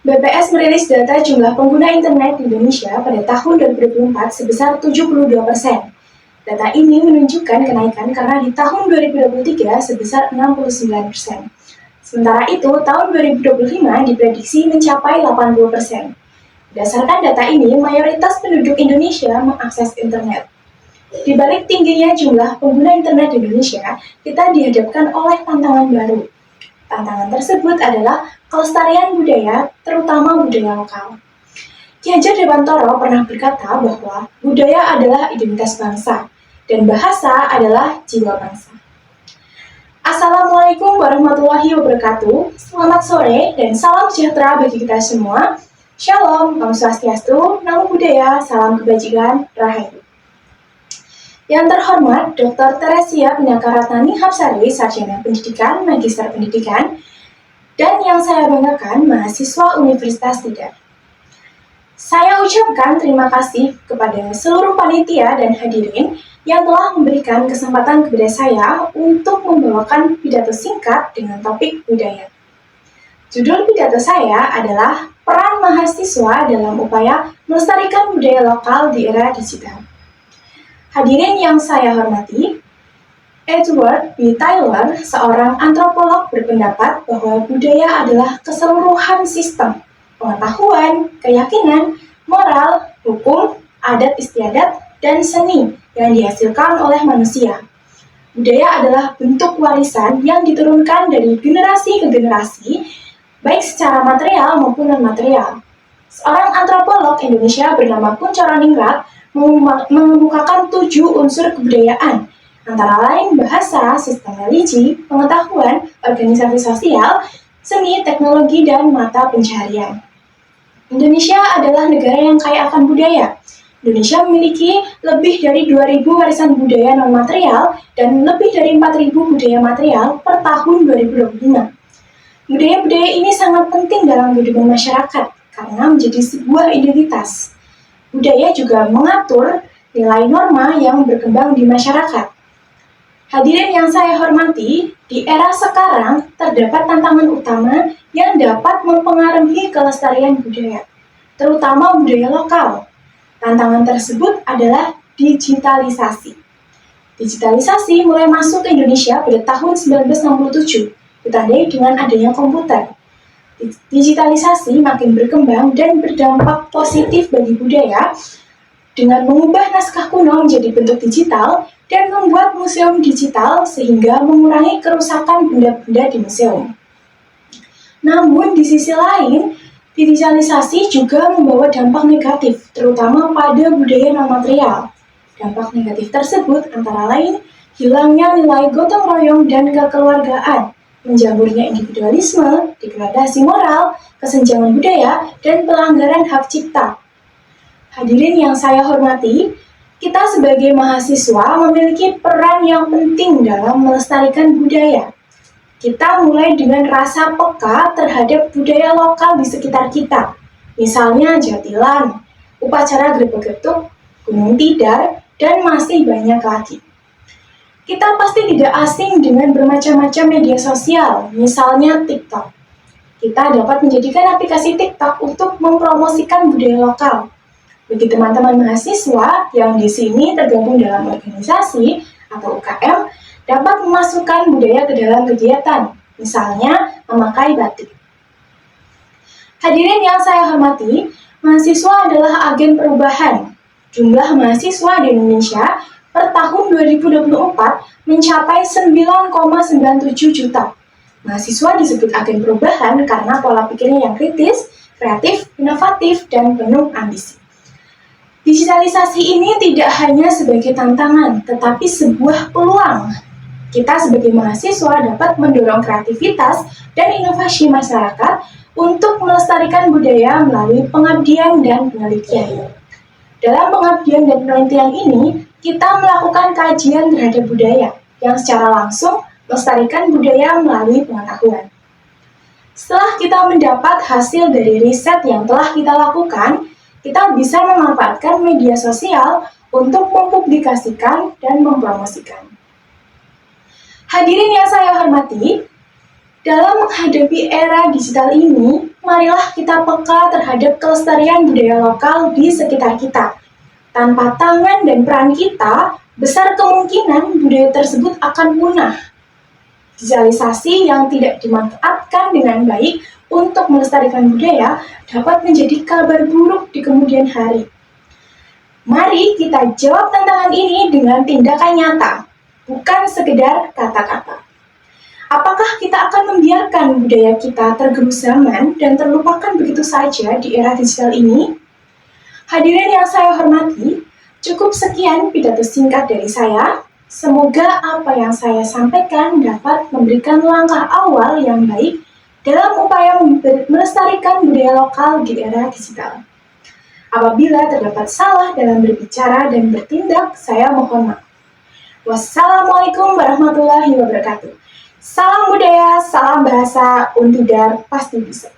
BPS merilis data jumlah pengguna internet di Indonesia pada tahun 2024 sebesar 72%. Data ini menunjukkan kenaikan karena di tahun 2023 sebesar 69%. Sementara itu, tahun 2025 diprediksi mencapai 80%. Berdasarkan data ini, mayoritas penduduk Indonesia mengakses internet. Di balik tingginya jumlah pengguna internet di Indonesia, kita dihadapkan oleh tantangan baru. Tantangan tersebut adalah kelestarian budaya, terutama budaya lokal. Ki Hajar Dewantara pernah berkata bahwa budaya adalah identitas bangsa, dan bahasa adalah jiwa bangsa. Assalamualaikum warahmatullahi wabarakatuh. Selamat sore dan salam sejahtera bagi kita semua. Shalom, Om Swastiastu, Namo Buddhaya, salam kebajikan, Rahayu. Yang terhormat Dr. Teresia Pinakaratnani Hapsari, Sarjana Pendidikan, Magister Pendidikan, dan yang saya banggakan, mahasiswa Universitas Tidar. Saya ucapkan terima kasih kepada seluruh panitia dan hadirin yang telah memberikan kesempatan kepada saya untuk membawakan pidato singkat dengan topik budaya. Judul pidato saya adalah Peran Mahasiswa dalam Upaya Melestarikan Budaya Lokal di Era Digital. Hadirin yang saya hormati, Edward B. Taylor, seorang antropolog, berpendapat bahwa budaya adalah keseluruhan sistem pengetahuan, keyakinan, moral, hukum, adat istiadat, dan seni yang dihasilkan oleh manusia. Budaya adalah bentuk warisan yang diturunkan dari generasi ke generasi, baik secara material maupun non-material. Seorang antropolog Indonesia bernama Kunchoro-ningrat mengemukakan 7 unsur kebudayaan, antara lain bahasa, sistem religi, pengetahuan, organisasi sosial, seni, teknologi, dan mata pencaharian. Indonesia adalah negara yang kaya akan budaya. Indonesia memiliki lebih dari 2.000 warisan budaya non-material dan lebih dari 4.000 budaya material per tahun 2025. Budaya-budaya ini sangat penting dalam kehidupan masyarakat karena menjadi sebuah identitas. Budaya juga mengatur nilai norma yang berkembang di masyarakat. Hadirin yang saya hormati, di era sekarang terdapat tantangan utama yang dapat mempengaruhi kelestarian budaya, terutama budaya lokal. Tantangan tersebut adalah digitalisasi. Digitalisasi mulai masuk ke Indonesia pada tahun 1967, ditandai dengan adanya komputer. Digitalisasi makin berkembang dan berdampak positif bagi budaya dengan mengubah naskah kuno menjadi bentuk digital dan membuat museum digital sehingga mengurangi kerusakan benda-benda di museum. Namun di sisi lain, digitalisasi juga membawa dampak negatif, terutama pada budaya non-material. Dampak negatif tersebut antara lain hilangnya nilai gotong royong dan kekeluargaan, menjamurnya individualisme, degradasi moral, kesenjangan budaya, dan pelanggaran hak cipta. Hadirin yang saya hormati, kita sebagai mahasiswa memiliki peran yang penting dalam melestarikan budaya. Kita mulai dengan rasa peka terhadap budaya lokal di sekitar kita, misalnya jatilan, upacara grebek getuk, Gunung Tidar, dan masih banyak lagi. Kita pasti tidak asing dengan bermacam-macam media sosial, misalnya TikTok. Kita dapat menjadikan aplikasi TikTok untuk mempromosikan budaya lokal. Bagi teman-teman mahasiswa yang di sini tergabung dalam organisasi atau UKM, dapat memasukkan budaya ke dalam kegiatan, misalnya memakai batik. Hadirin yang saya hormati, mahasiswa adalah agen perubahan. Jumlah mahasiswa di Indonesia per tahun 2024 mencapai 9,97 juta. Mahasiswa disebut agen perubahan karena pola pikirnya yang kritis, kreatif, inovatif, dan penuh ambisi. Digitalisasi ini tidak hanya sebagai tantangan, tetapi sebuah peluang. Kita sebagai mahasiswa dapat mendorong kreativitas dan inovasi masyarakat untuk melestarikan budaya melalui pengabdian dan penelitian. Dalam pengabdian dan penelitian ini, kita melakukan kajian terhadap budaya yang secara langsung melestarikan budaya melalui pengetahuan. Setelah kita mendapat hasil dari riset yang telah kita lakukan, kita bisa memanfaatkan media sosial untuk mempublikasikan dan mempromosikan. Hadirin yang saya hormati, dalam menghadapi era digital ini, marilah kita peka terhadap kelestarian budaya lokal di sekitar kita. Tanpa tangan dan peran kita, besar kemungkinan budaya tersebut akan punah. Digitalisasi yang tidak dimanfaatkan dengan baik untuk melestarikan budaya dapat menjadi kabar buruk di kemudian hari. Mari kita jawab tantangan ini dengan tindakan nyata, bukan sekedar kata-kata. Apakah kita akan membiarkan budaya kita tergerus zaman dan terlupakan begitu saja di era digital ini? Hadirin yang saya hormati, cukup sekian pidato singkat dari saya. Semoga apa yang saya sampaikan dapat memberikan langkah awal yang baik dalam upaya melestarikan budaya lokal di era digital. Apabila terdapat salah dalam berbicara dan bertindak, saya mohon maaf. Wassalamualaikum warahmatullahi wabarakatuh. Salam budaya, salam bahasa, Untidar pasti bisa.